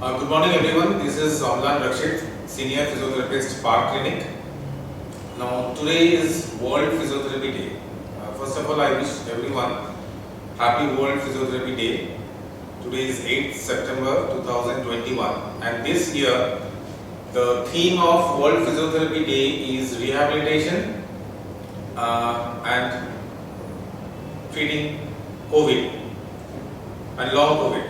Good morning everyone, this is Amlan Rakshit, Senior Physiotherapist, Park Clinic. Now today is World Physiotherapy Day. First of all, I wish everyone Happy World Physiotherapy Day. Today is 8th September 2021 and this year the theme of World Physiotherapy Day is rehabilitation and treating COVID and long COVID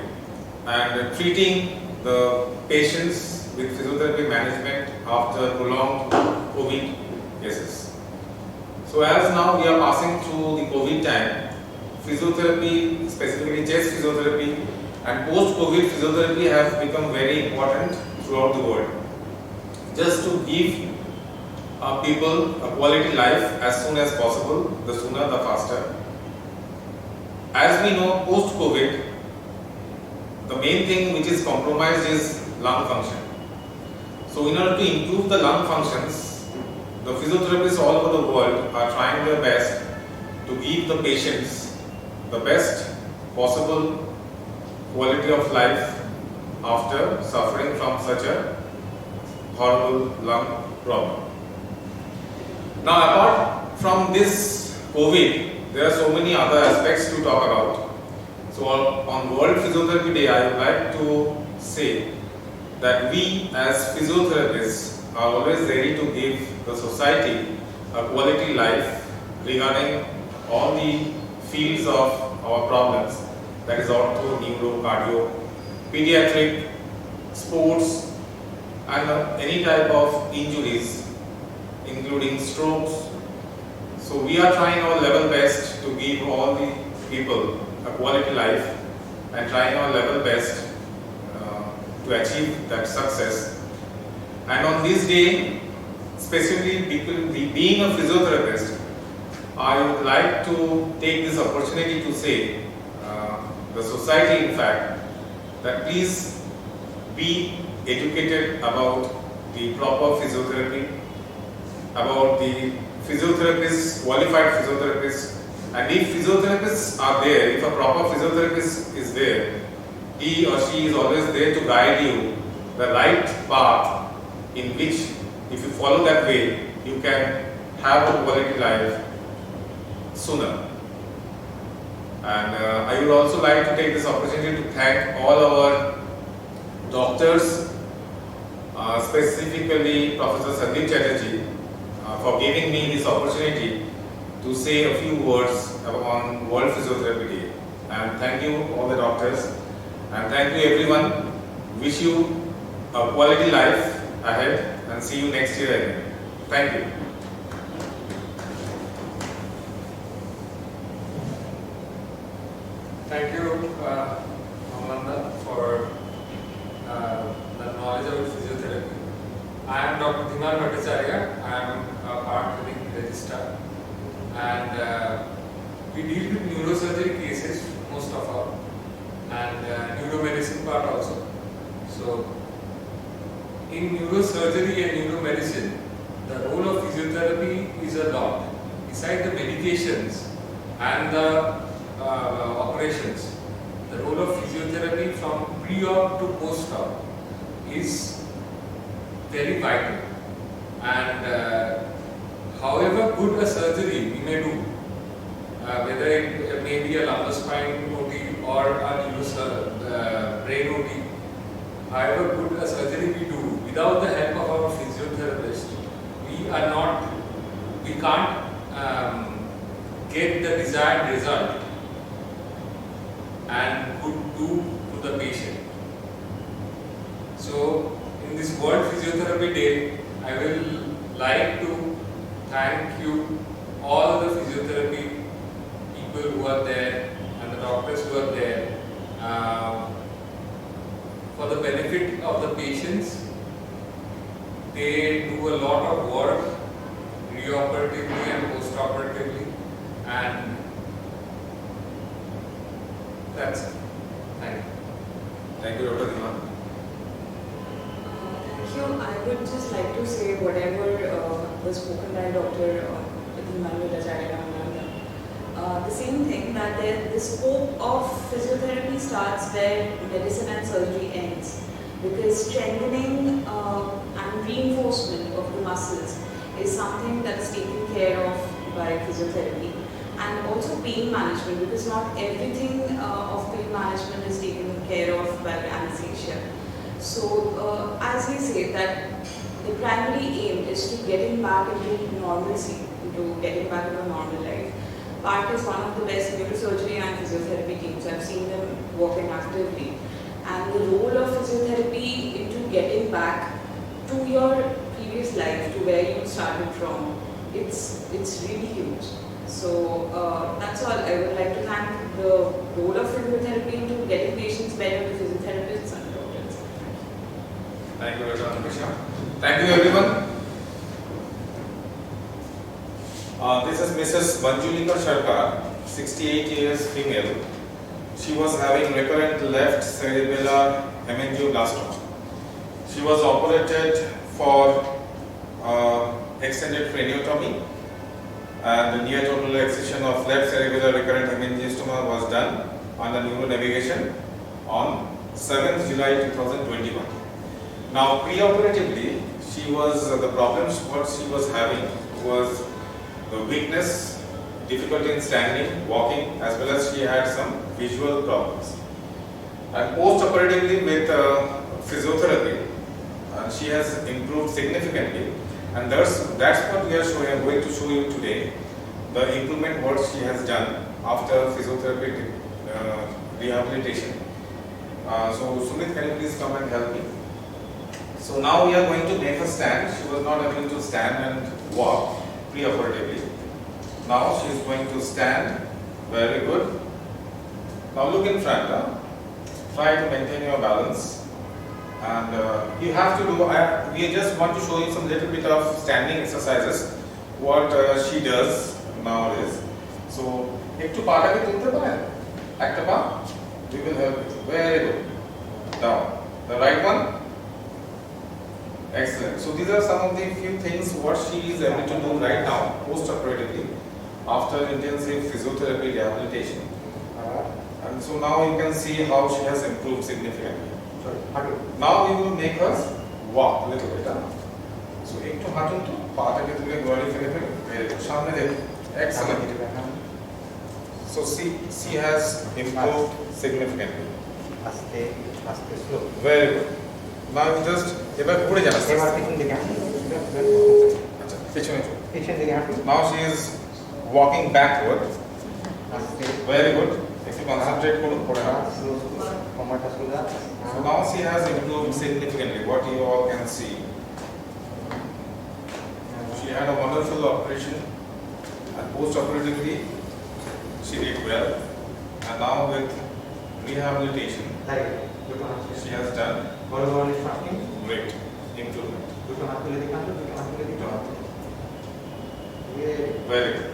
and treating the patients with physiotherapy management after prolonged COVID cases. So as now we are passing through the COVID time, physiotherapy, specifically chest physiotherapy and post-COVID physiotherapy have become very important throughout the world. Just to give people a quality life as soon as possible, the sooner the faster. As we know, post-COVID, the main thing which is compromised is lung function. So in order to improve the lung functions, the physiotherapists all over the world are trying their best to give the patients the best possible quality of life after suffering from such a horrible lung problem. Now apart from this COVID, there are so many other aspects to talk about. So on World Physiotherapy Day, I would like to say that we as physiotherapists are always ready to give the society a quality life regarding all the fields of our problems, that is ortho, neuro, cardio, pediatric, sports and any type of injuries including strokes. So we are trying our level best to give all the people a quality life and trying our level best to achieve that success. And on this day, specifically being a physiotherapist, I would like to take this opportunity to say the society in fact that please be educated about the proper physiotherapy, about the physiotherapists, qualified physiotherapists. And if physiotherapists are there, if a proper physiotherapist is there, he or she is always there to guide you the right path in which if you follow that way, you can have a quality life sooner. And I would also like to take this opportunity to thank all our doctors, specifically Professor Sandeep Chatterjee, for giving me this opportunity to say a few words on World Physiotherapy Day. And thank you all the doctors and thank you everyone. Wish you a quality life ahead and see you next year again. Thank you. Thank you, Amanda, for the knowledge of physiotherapy. I am Dr. Dhiman Bhattacharya. I am a Park Clinic registrar. And we deal with neurosurgery cases, most of all, and neuromedicine part also. So, in neurosurgery and neuromedicine, the role of physiotherapy is a lot. Besides the medications and the operations, the role of physiotherapy from pre-op to post-op is very vital. And however good a surgery we may do, whether it may be a lumbar spine OT or a brain OT, however good a surgery we do, without the help of our physiotherapist, we can't get the desired result and could do to the patient. So, in this World Physiotherapy Day, I will like to thank you, all the physiotherapy people who are there and the doctors who are there for the benefit of the patients. They do a lot of work preoperatively and postoperatively, and that's it. Thank you. Thank you, Dr. Dhiman. Thank you. I would just like to say whatever was spoken by Dr. Dhiman Bhattacharya. The same thing, that the scope of physiotherapy starts where medicine and surgery ends. because strengthening and reinforcement of the muscles is something that is taken care of by physiotherapy, and also pain management, because not everything of pain management is taken care of by anesthesia. So as we say that the primary aim is to getting back into normalcy, into getting back into a normal life. PART is one of the best neurosurgery and physiotherapy teams. I've seen them working actively. And the role of physiotherapy into getting back to your previous life, to where you started from, it's really huge. So that's all. I would like to thank the role of physiotherapy into getting patients better, the physiotherapists and the doctors. Thank you, Dr. Anupesha. Thank you, everyone. This is Mrs. Manjulika Sharkar, 68 years, female. She was having recurrent left cerebellar hemangioblastoma. She was operated for extended craniotomy, and the near total excision of left cerebellar recurrent hemangiostoma was done under neuronavigation on 7th July 2021. Now, preoperatively, the problems what she was having was the weakness, difficulty in standing, walking, as well as she had some visual problems. And post-operatively with physiotherapy, she has improved significantly, and that's what we are showing. I'm going to show you today the improvement what she has done after physiotherapy rehabilitation. So Sumit, can you please come and help me? So now we are going to make her stand. She was not able to stand and walk pre-operatively. Now she is going to stand. Very good. Now look in front. Try to maintain your balance. And you have to do, we just want to show you some little bit of standing exercises, what she does nowadays. So, ektu paata ke tulte pare. Ekta pa, we will help you. Very good. Down. The right one. Excellent. So these are some of the few things what she is able to do right now, post-operatively, after intensive physiotherapy rehabilitation. And so now you can see how she has improved significantly. Now we will make her walk a little bit. So ektu hatun to paata ke tulte body fele fele. Very good. Samne dekho. Excellent. So she has improved significantly. Very good. Now you just घूरे जाना Now she is walking backward. Very good. If you concentrate So now she has improved significantly, what you all can see. She had a wonderful operation, and post-operatively she did well, and now with rehabilitation she has done great improvement. Very good.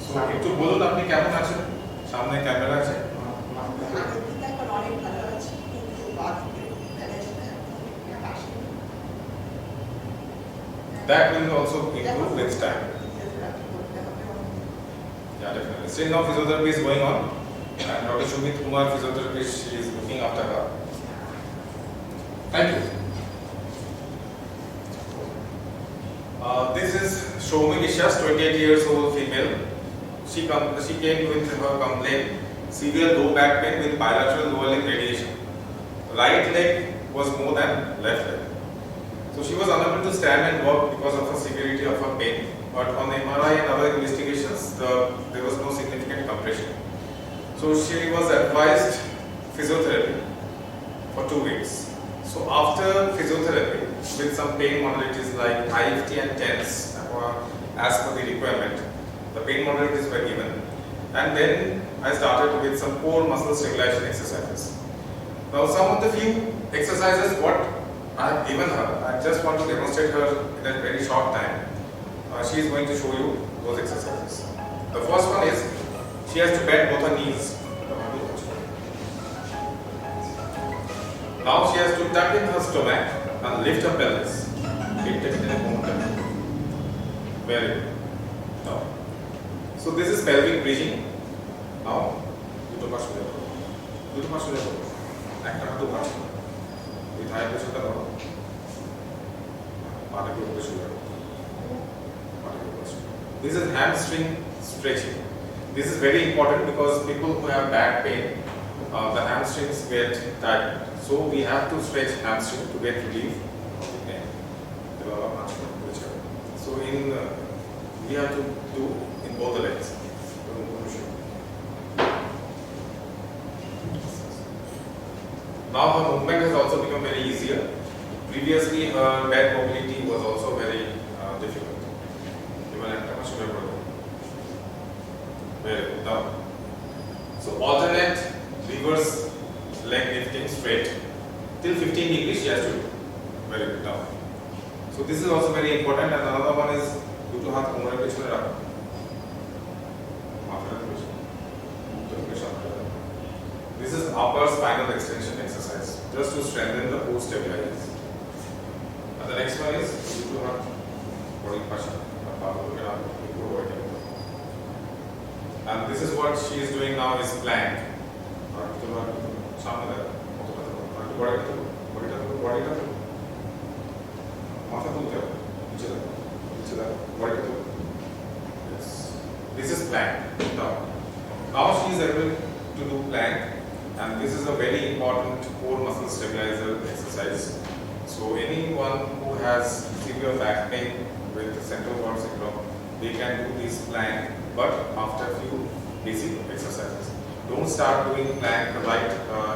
So একটু বলুন আপনি কেমন আছেন? সামনে camera আছে। That will also improve with time. Yeah, definitely. Still now physiotherapy is going on, and Dr. Shumit Kumar, physiotherapist, she is looking after her. Thank you. This is Shomi Vishas, 28 years old female. She came with her complaint, severe low back pain with bilateral lower leg radiation. Right leg was more than left leg. So she was unable to stand and walk because of the severity of her pain. But on the MRI and other investigations, there was no significant compression. So she was advised physiotherapy for 2 weeks. So after physiotherapy, with some pain modalities like IFT and TENS, as per the requirement, the pain modalities were given. And then I started with some core muscle stabilization exercises. Now some of the few exercises what I have given her, I just want to demonstrate her in a very short time. She is going to show you those exercises. The first one is, she has to bend both her knees. Now she has to tuck in her stomach and lift her pelvis. Very good. Now, so this is pelvic bridging. Now, you took us to দুটো মাস হয়ে যাবে একটা হাতে মাস এই থাই পেছনটা ধরো পাটাকে উপরে শুয়ে রাখো পাটাকে উপরে শুয়ে This is hamstring stretching. This is very important because people who have back pain, the hamstrings get tight. So we have to stretch hamstring to get relief of the pain. So we have to do in both the legs. Now her movement has also become very easier. Previously her bed mobility was also very difficult. Very good. Now, so alternate reverse leg lifting straight till 15 degrees she has to do. Very good. Now, so this is also very important. And another one is duto hath komore pechone rakho. This is upper spinal extension exercise just to strengthen the core stabilizers. And the next one is duto hath body pressure. And this is what she is doing now is plank. Yes. This is plank. Now she is able to do plank, and this is a very important core muscle stabilizer exercise. So anyone who has severe back pain with central cord syndrome, they can do this plank, but after a few basic exercises. Don't start doing plank right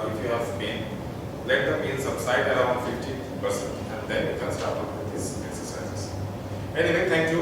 if you have pain. Let the pain subside around 50%, and then you can start with these exercises. Anyway, thank you.